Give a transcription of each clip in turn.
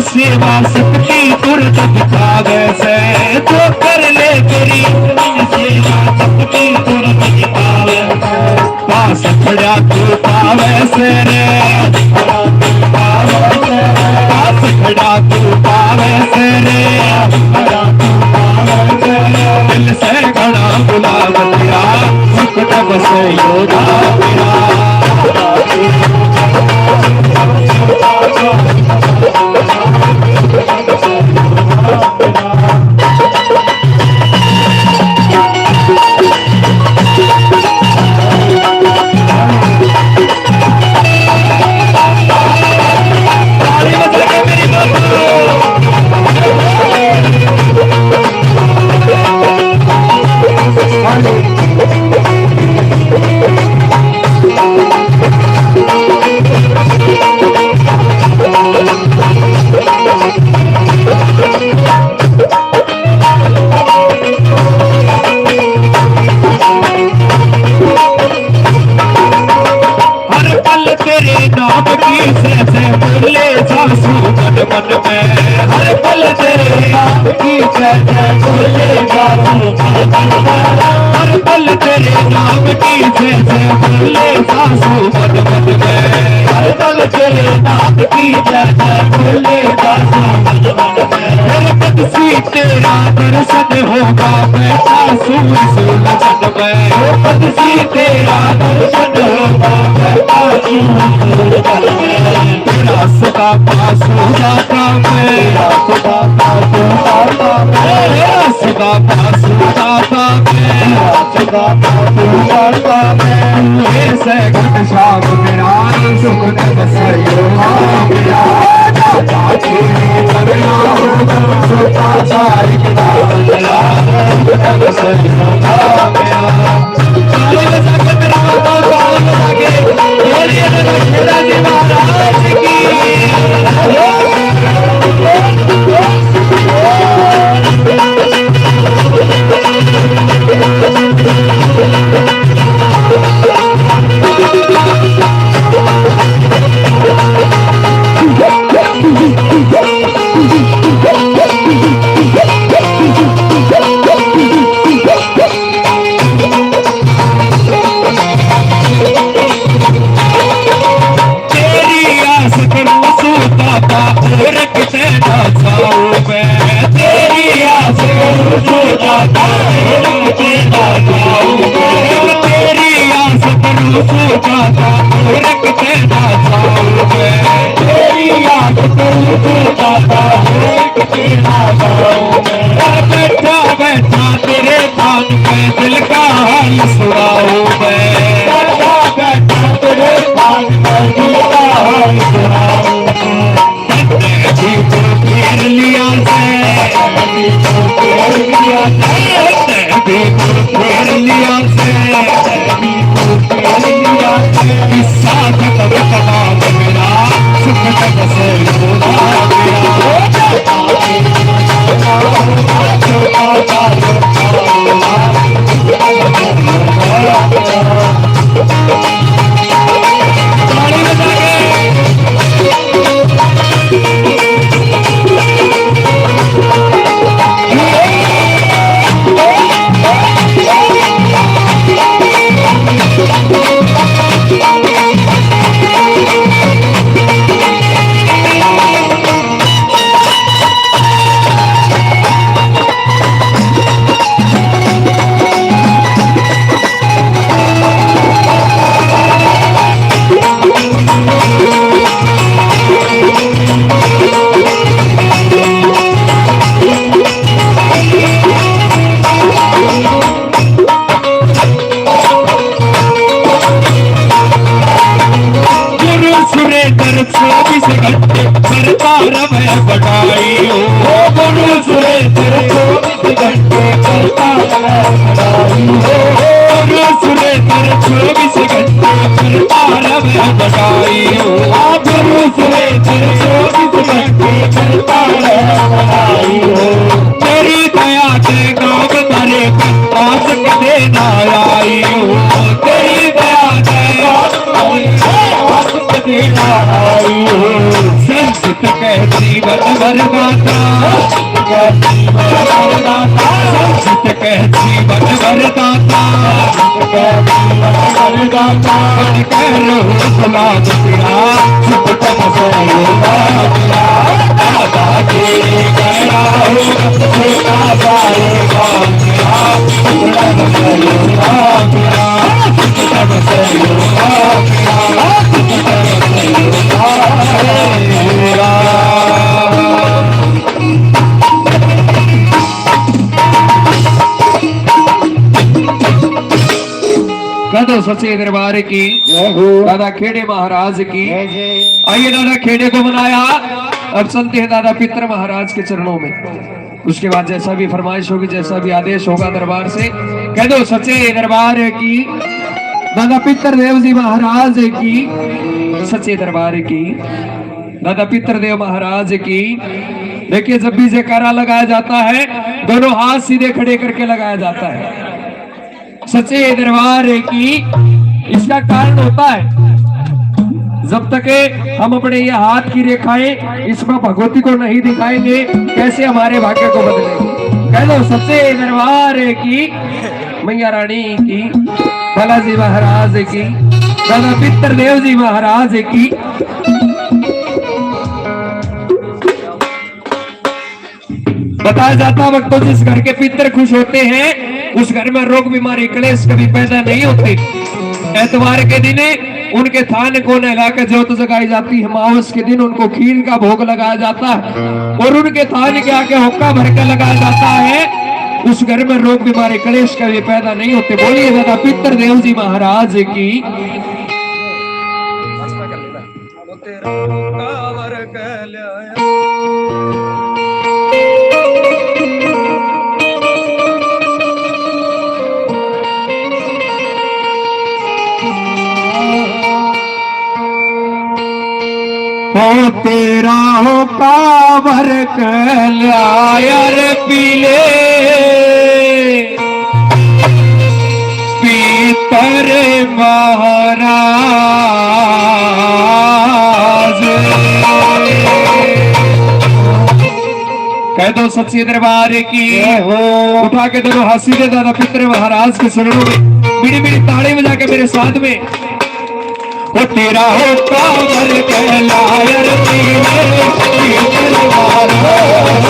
सेवा सकती तुरंत दिखावे से जो कर ले तेरी सेवा सकती तुरंत दिखावे पास खड़ा तू पावे से रे पास खड़ा तू पावे से रे दिल से खड़ा गुलाब तेरा सुख बस योगा तेरा हर पल तेरे नाम की जैसे बोले सासू मन मन में हर पल तेरे नाम की जैसे बोले सासू मन मन में हर पल सी तेरा दर्शन होगा मैं सासू इस लगन में हर पल सी तेरा दर्शन होगा मैं सासू तेरा सदा पासू जाता मैं सदा पासू जाता मैं सदा पासू जाता सदा पासू जाता मैं से घट शाम मेरा सुख न बसयो मेरा जाके करना होगा सोता सारी किताब तेरा सुख न बसयो मेरा सारे बसा के मेरा बाबा बसा के बोलिए मेरा जी महाराज की बैठा बैठा तेरे कान पे दिल का हाल सुनाओ मैं बैठा बैठा तेरे कान पे दिल का हाल सुनाओ फेर लिया से फेर लिया से किस्सा खत्म तमाम मेरा सुख तक से बधाई हो। गुरु सुरेंद्र चौबीस घंटे करता है बधाई हो। तेरी दया से गाँव भरे पास देना आई हो। तेरी दया से पास देना आई हो। संस्कृत के जीवन वरदाता, संस्कृत के जीवन वरदाता, करो सलाम तेरा सुख तन से दादा जी गया हो छोटा जाएगा तेरा सुख तन से तेरा सुख तन से तेरा सुख तन से तेरा। दादा सच्चे दरबार की, दादा खेड़े महाराज की। आइए दादा खेड़े को बनाया, अब चलते हैं दादा पितर महाराज के चरणों में। उसके बाद जैसा भी फरमाइश होगी, जैसा भी आदेश होगा दरबार से, कह दो सच्चे दरबार की, दादा पितर देव जी महाराज की, सच्चे दरबार की, दादा पितर देव महाराज की। देखिए जब भी जयकारा लगाया जाता है, दोनों हाथ सीधे खड़े करके लगाया जाता है। सच्चे दरबार की, इसका कारण होता है जब तक हम अपने ये हाथ की रेखाएं इसमें भगवती को नहीं दिखाएंगे, कैसे हमारे भाग्य को बदलेंगे। कह दो सच्चे दरबार की, मैया रानी की, बालाजी महाराज की, दादा पितर देव जी महाराज की। बताया जाता वक्तों जिस घर के पितर खुश होते हैं उस घर में रोग बीमारी क्लेश कभी पैदा नहीं होते। एतवार के दिन उनके थान को नहला कर ज्योत जगाई जाती है। अमावस के दिन उनको खीर का भोग लगाया जाता है और उनके थान के आके हुक्का भर के लगाया जाता है। उस घर में रोग बीमारी क्लेश कभी पैदा नहीं होते। बोलिए दादा पितर देव जी महाराज की। हो तेरा हो कावर कल्यायर पीले पीतर महाराज। कह दो सच्चे दरबार की, उठा के दोनों हंसी दे दादा पितर महाराज के चरणों में बीड़ी बीड़ी ताड़े बजा के मेरे साथ में। वो तेरा हो कावर कहलायर पीले पीतर महाराज।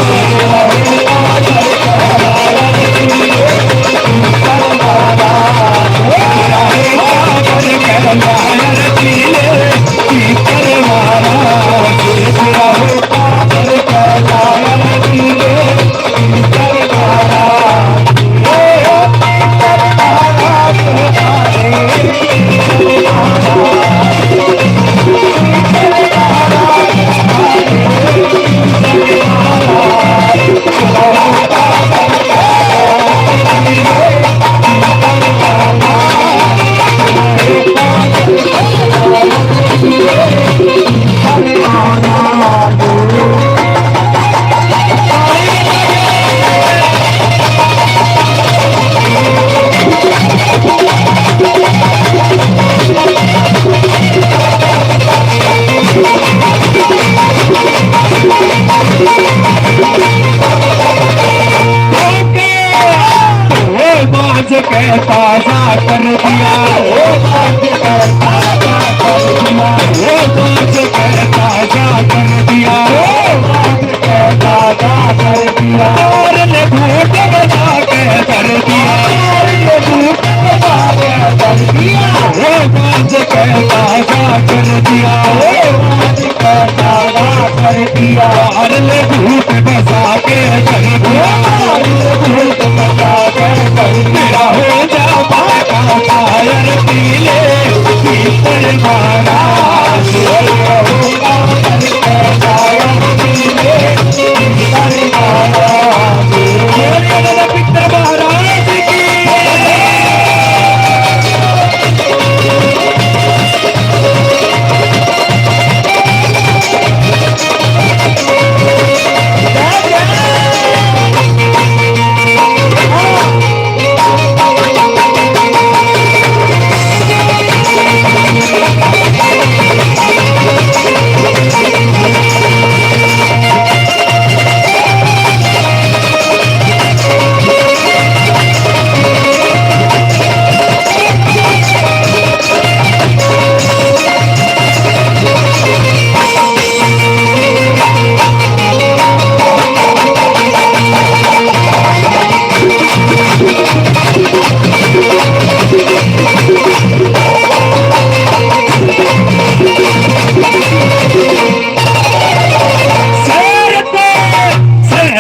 ताजा कर दिया वो बात ताजा कर दिया वो बात ताजा कर दिया वो बात ताजा कर दिया और ने भूख बजा के कर दिया और ने भूख बजा के कर दिया वो बात ताजा कर दिया वो बात ताजा कर दिया और ने भूख बजा के कर दिया और ने भूख बजा के कर दिया। हो जा बाका कायर पीले पीतर महाराज। हो कायर पीले पीतर महाराज। पितर महाराज की।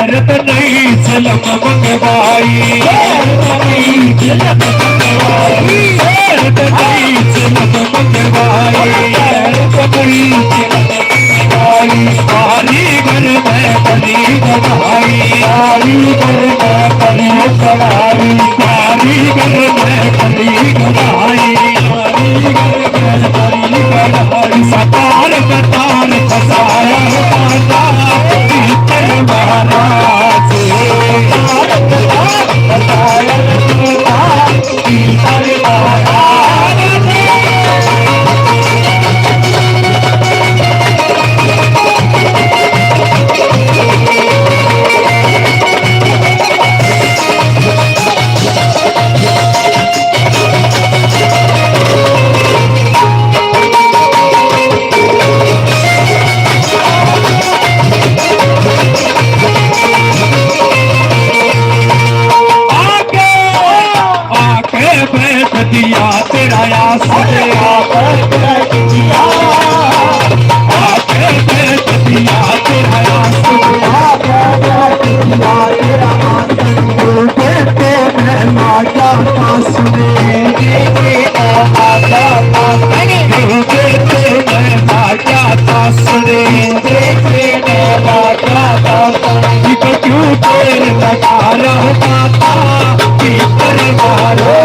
गैरत नहीं जलम मंगवाई, गैरत नहीं जलम मंगवाई, कारीगर में बनी बनाई, कारीगर में बनी बनाई, कारीगर में बनी बनाई, कारीगर में बनी बनाई। सतार कतार फसाया माता भीतर महाराज, फसाया भीतर महाराज। दिया तेरा आसरे आके दिया तेरा आसरे मैं माया का सुने मैं माया का सुने क्यों तेरे लगा रहता भीतर मारो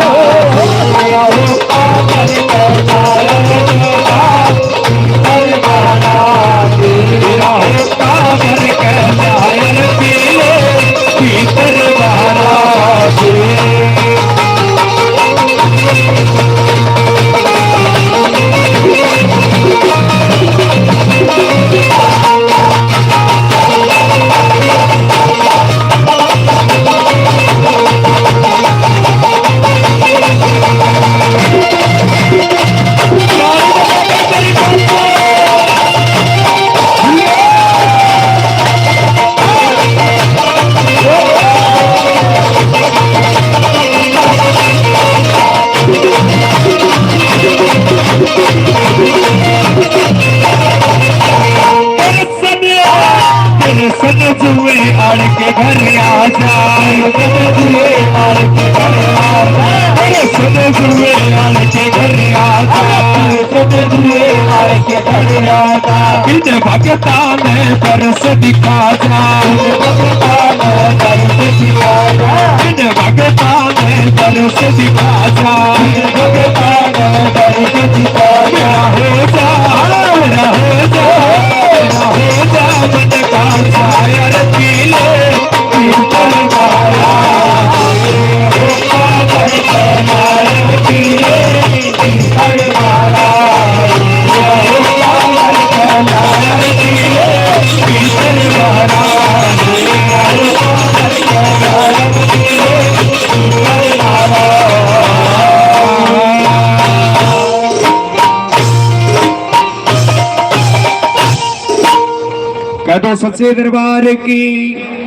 जुए आड़ के घर आ जाए, जुए आड़ के घर आ जाए, जुए आड़ के घर आ जाए, जुए आड़ के घर आ जाए। इन भगता में बरस दिखा जाए, भगता में बरस दिखा जाए, इन भगता में बरस दिखा जाए, भगता में बरस दिखा जाए। मेरा हो जा मन का शायर पीले पीतल माया, पीले पीतल माया, पीतल माया। कह दो सच्चे दरबार की।